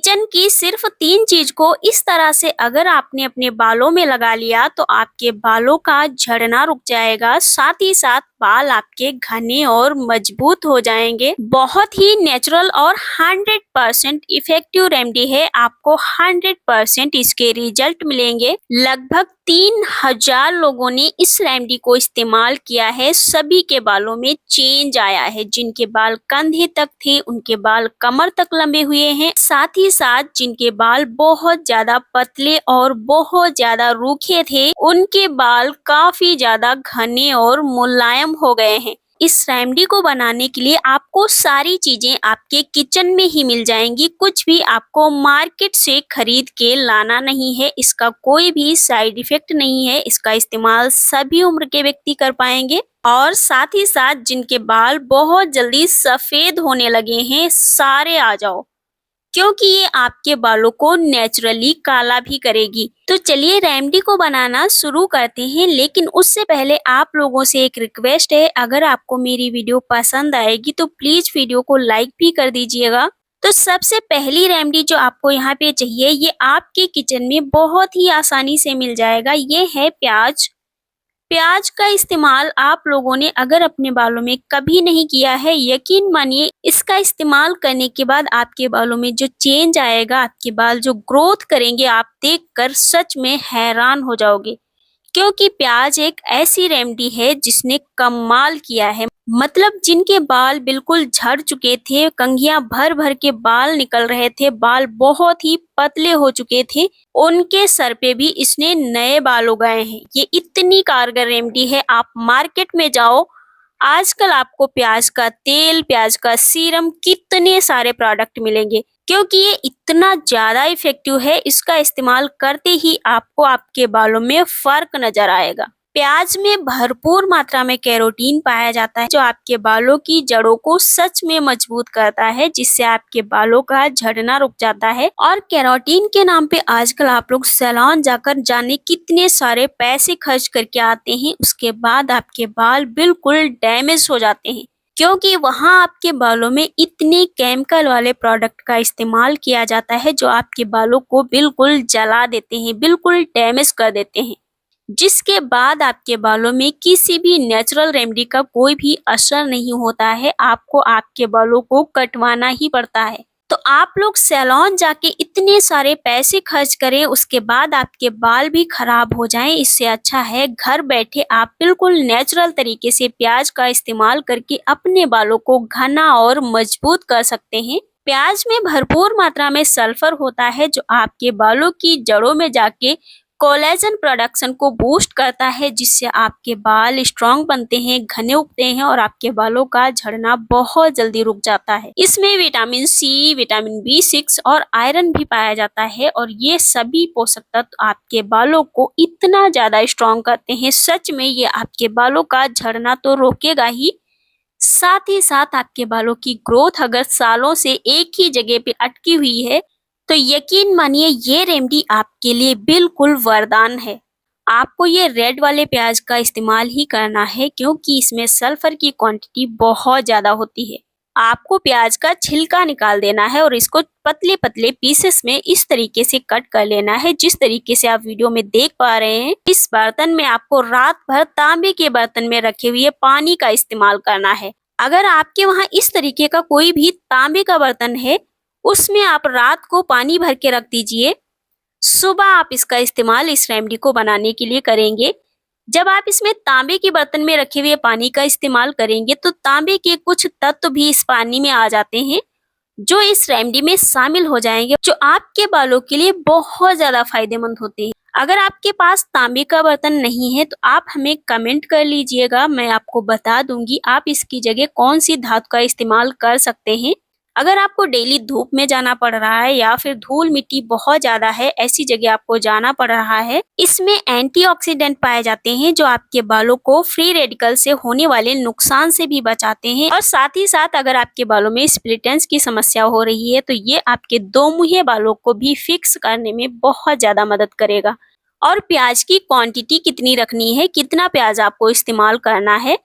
Kitchen की सिर्फ 3 चीज को इस तरह से अगर आपने अपने बालों में लगा लिया तो आपके बालों का झड़ना रुक जाएगा, साथ ही साथ बाल आपके घने और मजबूत हो जाएंगे। बहुत ही नेचुरल और 100% इफेक्टिव रेमेडी है। आपको 100% इसके रिजल्ट मिलेंगे। लगभग 3000 लोगों ने इस रेमेडी को इस्तेमाल किया है। सभी के बालों में चेंज आया है। जिनके बाल कंधे तक थे उनके बाल कमर तक लंबे हुए हैं। साथ ही साथ जिनके बाल बहुत ज्यादा पतले और बहुत ज्यादा रूखे थे उनके बाल काफी ज्यादा घने और मुलायम हो गए हैं। इस रेमेडी को बनाने के लिए आपको सारी चीजें आपके किचन में ही मिल जाएंगी। कुछ भी आपको मार्केट से खरीद के लाना नहीं है। इसका कोई भी साइड इफेक्ट नहीं है। इसका इस्तेमाल सभी उम्र के व्यक्ति कर पाएंगे। और साथ ही साथ जिनके बाल बहुत जल्दी सफेद होने लगे हैं, सारे आ जाओ, क्योंकि ये आपके बालों को नेचुरली काला भी करेगी। तो चलिए रेमेडी को बनाना शुरू करते हैं। लेकिन उससे पहले आप लोगों से एक रिक्वेस्ट है, अगर आपको मेरी वीडियो पसंद आएगी तो प्लीज वीडियो को लाइक भी कर दीजिएगा। तो सबसे पहली रेमेडी जो आपको यहाँ पे चाहिए, ये आपके किचन में बहुत ही आसानी से मिल जाएगा। ये है प्याज। प्याज का इस्तेमाल आप लोगों ने अगर अपने बालों में कभी नहीं किया है, यकीन मानिए इसका इस्तेमाल करने के बाद आपके बालों में जो चेंज आएगा, आपके बाल जो ग्रोथ करेंगे, आप देखकर सच में हैरान हो जाओगे। क्योंकि प्याज एक ऐसी रेमेडी है जिसने कमाल किया है। मतलब जिनके बाल बिल्कुल झड़ चुके थे, कंघियां भर भर के बाल निकल रहे थे, बाल बहुत ही पतले हो चुके थे, उनके सर पे भी इसने नए बाल उगाए हैं। ये इतनी कारगर रेमेडी है। आप मार्केट में जाओ, आजकल आपको प्याज का तेल, प्याज का सीरम, कितने सारे प्रोडक्ट मिलेंगे। क्योंकि ये इतना ज्यादा इफेक्टिव है, इसका इस्तेमाल करते ही आपको आपके बालों में फर्क नजर आएगा। प्याज में भरपूर मात्रा में कैरोटीन पाया जाता है, जो आपके बालों की जड़ों को सच में मजबूत करता है, जिससे आपके बालों का झड़ना रुक जाता है। और कैरोटीन के नाम पे आजकल आप लोग सैलून जाकर जाने कितने सारे पैसे खर्च करके आते हैं, उसके बाद आपके बाल बिल्कुल डैमेज हो जाते हैं। क्योंकि वहां आपके बालों में इतने केमिकल वाले प्रोडक्ट का इस्तेमाल किया जाता है जो आपके बालों को बिल्कुल जला देते हैं, बिल्कुल डैमेज कर देते हैं, जिसके बाद आपके बालों में किसी भी नेचुरल रेमेडी का कोई भी असर नहीं होता है। आपको आपके बालों को कटवाना ही पड़ता है। तो आप लोग सैलून जाके इतने सारे पैसे खर्च करें, उसके बाद आपके बाल भी खराब हो जाएं, इससे अच्छा है घर बैठे आप बिल्कुल नेचुरल तरीके से प्याज का इस्तेमाल करके अपने बालों को घना और मजबूत कर सकते हैं। प्याज में भरपूर मात्रा में सल्फर होता है, जो आपके बालों की जड़ों में जाके कोलेजन प्रोडक्शन को बूस्ट करता है, जिससे आपके बाल स्ट्रांग बनते हैं, घने उगते हैं और आपके बालों का झड़ना बहुत जल्दी रुक जाता है। इसमें विटामिन सी, विटामिन B6 और आयरन भी पाया जाता है, और ये सभी पोषक तत्व आपके बालों को इतना ज्यादा स्ट्रांग करते हैं, सच में ये आपके बालों का झड़ना तो रोकेगा ही, साथ ही साथ आपके बालों की ग्रोथ अगर सालों से एक ही जगह पे अटकी हुई है तो यकीन मानिए ये रेमेडी आपके लिए बिल्कुल वरदान है। आपको ये रेड वाले प्याज का इस्तेमाल ही करना है, क्योंकि इसमें सल्फर की क्वांटिटी बहुत ज्यादा होती है। आपको प्याज का छिलका निकाल देना है और इसको पतले पतले पीसेस में इस तरीके से कट कर लेना है, जिस तरीके से आप वीडियो में देख पा रहे हैं। इस बर्तन में आपको रात भर तांबे के बर्तन में रखे हुए पानी का इस्तेमाल करना है। अगर आपके वहाँ इस तरीके का कोई भी तांबे का बर्तन है, उसमें आप रात को पानी भर के रख दीजिए। सुबह आप इसका इस्तेमाल इस रेमेडी को बनाने के लिए करेंगे। जब आप इसमें तांबे के बर्तन में रखे हुए पानी का इस्तेमाल करेंगे तो तांबे के कुछ तत्व भी इस पानी में आ जाते हैं, जो इस रेमेडी में शामिल हो जाएंगे, जो आपके बालों के लिए बहुत ज्यादा फायदेमंद होते हैं। अगर आपके पास तांबे का बर्तन नहीं है तो आप हमें कमेंट कर लीजिएगा, मैं आपको बता दूंगी आप इसकी जगह कौन सी धातु का इस्तेमाल कर सकते हैं। अगर आपको डेली धूप में जाना पड़ रहा है या फिर धूल मिट्टी बहुत ज्यादा है, ऐसी जगह आपको जाना पड़ रहा है, इसमें एंटीऑक्सीडेंट पाए जाते हैं, जो आपके बालों को फ्री रेडिकल से होने वाले नुकसान से भी बचाते हैं। और साथ ही साथ अगर आपके बालों में स्प्लिट एंड्स की समस्या हो रही है तो ये आपके दो मुहे बालों को भी फिक्स करने में बहुत ज्यादा मदद करेगा। और प्याज की क्वांटिटी कितनी रखनी है, कितना प्याज आपको इस्तेमाल करना है,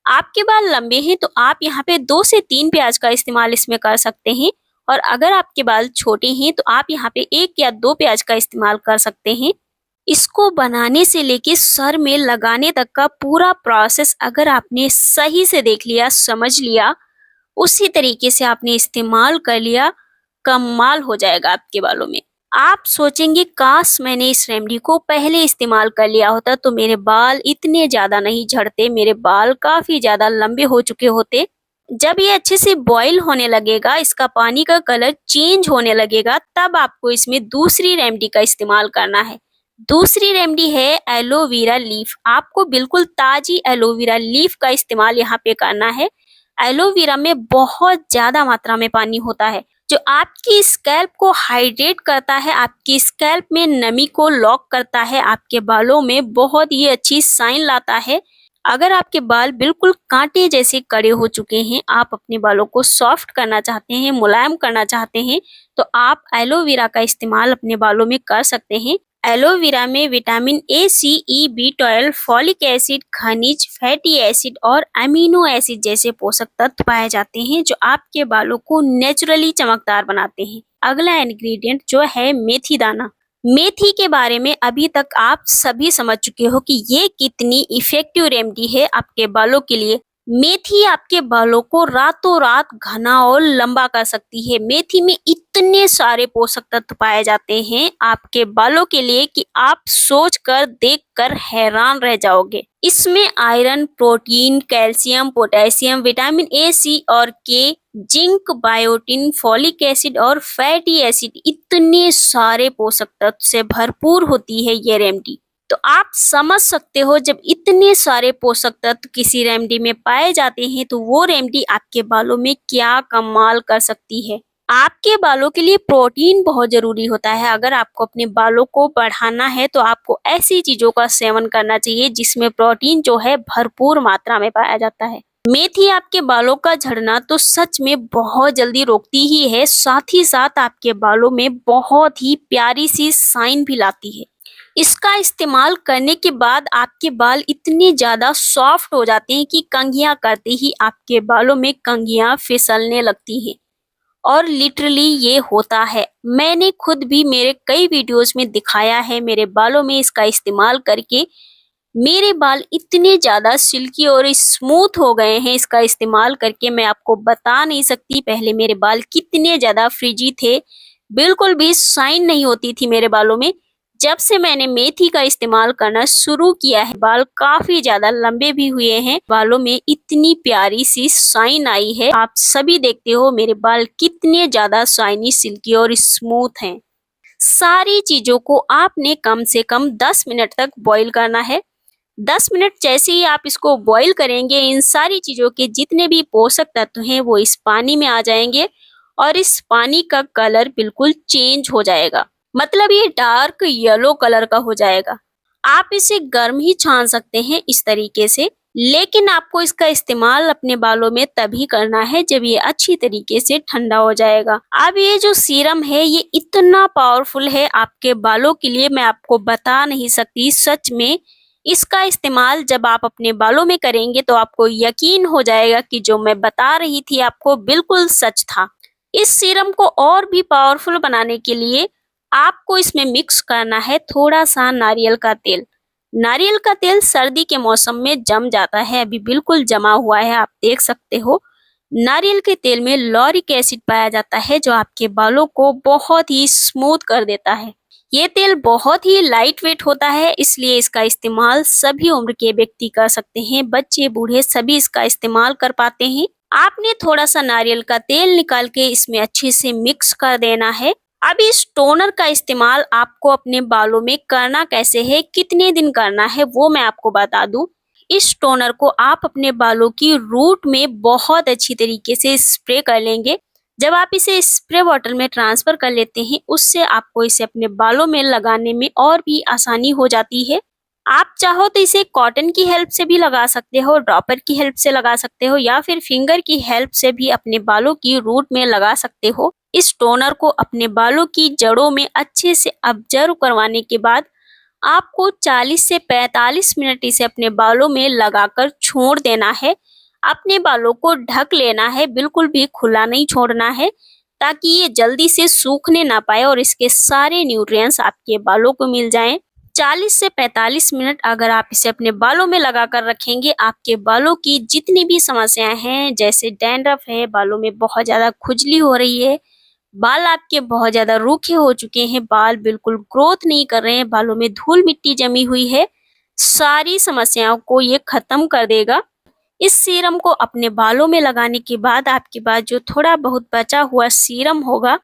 आपके बाल लंबे हैं तो आप यहाँ पे 2 से 3 प्याज का इस्तेमाल इसमें कर सकते हैं। और अगर आपके बाल छोटे हैं तो आप यहाँ पे 1 या 2 प्याज का इस्तेमाल कर सकते हैं। इसको बनाने से लेके सर में लगाने तक का पूरा प्रोसेस अगर आपने सही से देख लिया, समझ लिया, उसी तरीके से आपने इस्तेमाल कर लिया, कमाल हो जाएगा आपके बालों में। आप सोचेंगे काश मैंने इस रेमेडी को पहले इस्तेमाल कर लिया होता तो मेरे बाल इतने ज़्यादा नहीं झड़ते, मेरे बाल काफ़ी ज़्यादा लंबे हो चुके होते। जब ये अच्छे से बॉईल होने लगेगा, इसका पानी का कलर चेंज होने लगेगा, तब आपको इसमें दूसरी रेमेडी का इस्तेमाल करना है। दूसरी रेमेडी है एलोवेरा लीफ। आपको बिल्कुल ताज़ी एलोवेरा लीफ का इस्तेमाल यहाँ पे करना है। एलोवेरा में बहुत ज़्यादा मात्रा में पानी होता है जो आपकी स्कैल्प को हाइड्रेट करता है, आपकी स्कैल्प में नमी को लॉक करता है, आपके बालों में बहुत ही अच्छी शाइन लाता है। अगर आपके बाल बिल्कुल कांटे जैसे कड़े हो चुके हैं, आप अपने बालों को सॉफ्ट करना चाहते हैं, मुलायम करना चाहते हैं, तो आप एलोवेरा का इस्तेमाल अपने बालों में कर सकते हैं। एलोवेरा में vitamin A, C, E, B12, folic acid, खनिज, फैटी एसिड और अमीनो एसिड जैसे पोषक तत्व पाए जाते हैं जो आपके बालों को नेचुरली चमकदार बनाते हैं। अगला इंग्रेडिएंट जो है मेथी दाना। मेथी के बारे में अभी तक आप सभी समझ चुके हो कि ये कितनी इफेक्टिव रेमेडी है आपके बालों के लिए। मेथी आपके बालों को रातों रात घना और लंबा कर सकती है। मेथी में इतने सारे पोषक तत्व पाए जाते हैं आपके बालों के लिए कि आप सोचकर देखकर हैरान रह जाओगे। इसमें iron, protein, calcium, potassium, vitamin A, C और K, zinc, biotin, folic acid और फैटी एसिड, इतने सारे पोषक तत्व से भरपूर होती है ये रेमेडी। तो आप समझ सकते हो जब इतने सारे पोषक तत्व किसी रेमेडी में पाए जाते हैं तो वो रेमेडी आपके बालों में क्या कमाल कर सकती है। आपके बालों के लिए प्रोटीन बहुत जरूरी होता है। अगर आपको अपने बालों को बढ़ाना है तो आपको ऐसी चीजों का सेवन करना चाहिए जिसमें प्रोटीन जो है भरपूर मात्रा में पाया जाता है। मेथी आपके बालों का झड़ना तो सच में बहुत जल्दी रोकती ही है, साथ ही साथ आपके बालों में बहुत ही प्यारी सी शाइन भी लाती है। इसका इस्तेमाल करने के बाद आपके बाल इतने ज़्यादा सॉफ्ट हो जाते हैं कि कंघियाँ करते ही आपके बालों में कंघियाँ फिसलने लगती हैं। और लिटरली ये होता है। मैंने खुद भी मेरे कई वीडियोस में दिखाया है, मेरे बालों में इसका इस्तेमाल करके मेरे बाल इतने ज़्यादा सिल्की और स्मूथ हो गए हैं इसका इस्तेमाल करके, मैं आपको बता नहीं सकती। पहले मेरे बाल कितने ज़्यादा फ्रिजी थे, बिल्कुल भी शाइन नहीं होती थी मेरे बालों में। जब से मैंने मेथी का इस्तेमाल करना शुरू किया है, बाल काफी ज्यादा लंबे भी हुए हैं, बालों में इतनी प्यारी सी शाइन आई है। आप सभी देखते हो मेरे बाल कितने ज्यादा शाइनी, सिल्की और स्मूथ हैं। सारी चीजों को आपने कम से कम 10 मिनट तक बॉईल करना है। 10 मिनट जैसे ही आप इसको बॉईल करेंगे, इन सारी चीजों के जितने भी पोषक तत्व हैं वो इस पानी में आ जाएंगे और इस पानी का कलर बिल्कुल चेंज हो जाएगा, मतलब ये डार्क येलो कलर का हो जाएगा। आप इसे गर्म ही छान सकते हैं इस तरीके से, लेकिन आपको इसका इस्तेमाल अपने बालों में तभी करना है जब ये अच्छी तरीके से ठंडा हो जाएगा। अब ये जो सीरम है ये इतना पावरफुल है आपके बालों के लिए, मैं आपको बता नहीं सकती। सच में इसका इस्तेमाल जब आप अपने बालों में करेंगे तो आपको यकीन हो जाएगा कि जो मैं बता रही थी आपको बिल्कुल सच था। इस सीरम को और भी पावरफुल बनाने के लिए आपको इसमें मिक्स करना है थोड़ा सा नारियल का तेल। नारियल का तेल सर्दी के मौसम में जम जाता है, अभी बिल्कुल जमा हुआ है, आप देख सकते हो। नारियल के तेल में लॉरिक एसिड पाया जाता है जो आपके बालों को बहुत ही स्मूथ कर देता है। ये तेल बहुत ही लाइट वेट होता है, इसलिए इसका इस्तेमाल सभी उम्र के व्यक्ति कर सकते हैं, बच्चे बूढ़े सभी इसका इस्तेमाल कर पाते हैं। आपने थोड़ा सा नारियल का तेल निकाल के इसमें अच्छे से मिक्स कर देना है। अब इस टोनर का इस्तेमाल आपको अपने बालों में करना कैसे है, कितने दिन करना है, वो मैं आपको बता दूं। इस टोनर को आप अपने बालों की रूट में बहुत अच्छी तरीके से स्प्रे कर लेंगे। जब आप इसे स्प्रे बॉटल में ट्रांसफर कर लेते हैं, उससे आपको इसे अपने बालों में लगाने में और भी आसानी हो जाती है। आप चाहो तो इसे कॉटन की हेल्प से भी लगा सकते हो, ड्रॉपर की हेल्प से लगा सकते हो, या फिर फिंगर की हेल्प से भी अपने बालों की रूट में लगा सकते हो। इस टोनर को अपने बालों की जड़ों में अच्छे से ऑब्जर्व करवाने के बाद आपको 40 से 45 मिनट इसे अपने बालों में लगाकर छोड़ देना है। अपने बालों को ढक लेना है, बिल्कुल भी खुला नहीं छोड़ना है, ताकि ये जल्दी से सूखने ना पाए और इसके सारे न्यूट्रिएंट्स आपके बालों को मिल जाएं। 40 से 45 मिनट अगर आप इसे अपने बालों में लगाकर रखेंगे, आपके बालों की जितनी भी समस्याएं हैं, जैसे डैंड्रफ है, बालों में बहुत ज़्यादा खुजली हो रही है, बाल आपके बहुत ज़्यादा रूखे हो चुके हैं, बाल बिल्कुल ग्रोथ नहीं कर रहे हैं, बालों में धूल मिट्टी जमी हुई है, सारी समस्याओं को ये खत्म कर देगा। इस सीरम को अपने बालों में लगाने के बाद आपके पास जो थोड़ा बहुत बचा हुआ सीरम होगा,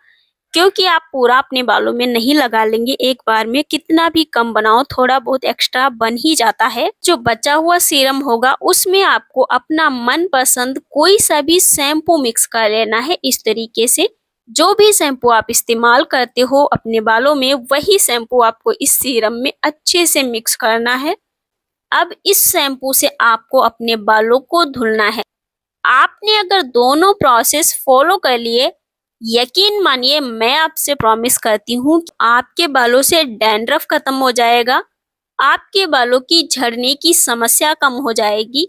क्योंकि आप पूरा अपने बालों में नहीं लगा लेंगे एक बार में, कितना भी कम बनाओ थोड़ा बहुत एक्स्ट्रा बन ही जाता है। जो बचा हुआ सीरम होगा उसमें आपको अपना मनपसंद कोई सा भी शैम्पू मिक्स कर लेना है। इस तरीके से जो भी शैम्पू आप इस्तेमाल करते हो अपने बालों में, वही शैम्पू आपको इस सीरम में अच्छे से मिक्स करना है। अब इस शैम्पू से आपको अपने बालों को धुलना है। आपने अगर दोनों प्रोसेस फॉलो कर लिए, यकीन मानिए मैं आपसे प्रॉमिस करती हूँ कि आपके बालों से डैंड्रफ खत्म हो जाएगा, आपके बालों की झड़ने की समस्या कम हो जाएगी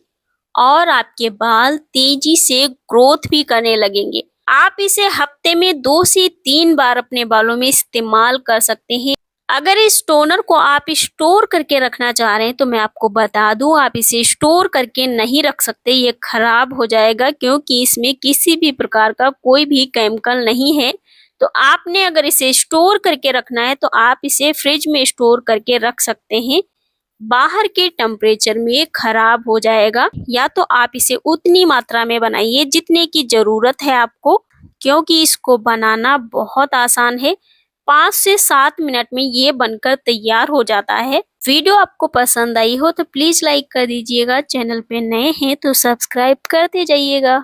और आपके बाल तेजी से ग्रोथ भी करने लगेंगे। आप इसे हफ्ते में 2 से 3 बार अपने बालों में इस्तेमाल कर सकते हैं। अगर इस टोनर को आप स्टोर करके रखना चाह रहे हैं तो मैं आपको बता दूं, आप इसे स्टोर करके नहीं रख सकते, ये खराब हो जाएगा, क्योंकि इसमें किसी भी प्रकार का कोई भी केमिकल नहीं है। तो आपने अगर इसे स्टोर करके रखना है तो आप इसे फ्रिज में स्टोर करके रख सकते हैं। बाहर के टेम्परेचर में ये खराब हो जाएगा। या तो आप इसे उतनी मात्रा में बनाइए जितने की जरूरत है आपको, क्योंकि इसको बनाना बहुत आसान है। 5 से 7 मिनट में ये बनकर तैयार हो जाता है। वीडियो आपको पसंद आई हो तो प्लीज लाइक कर दीजिएगा, चैनल पे नए हैं तो सब्सक्राइब करते जाइएगा।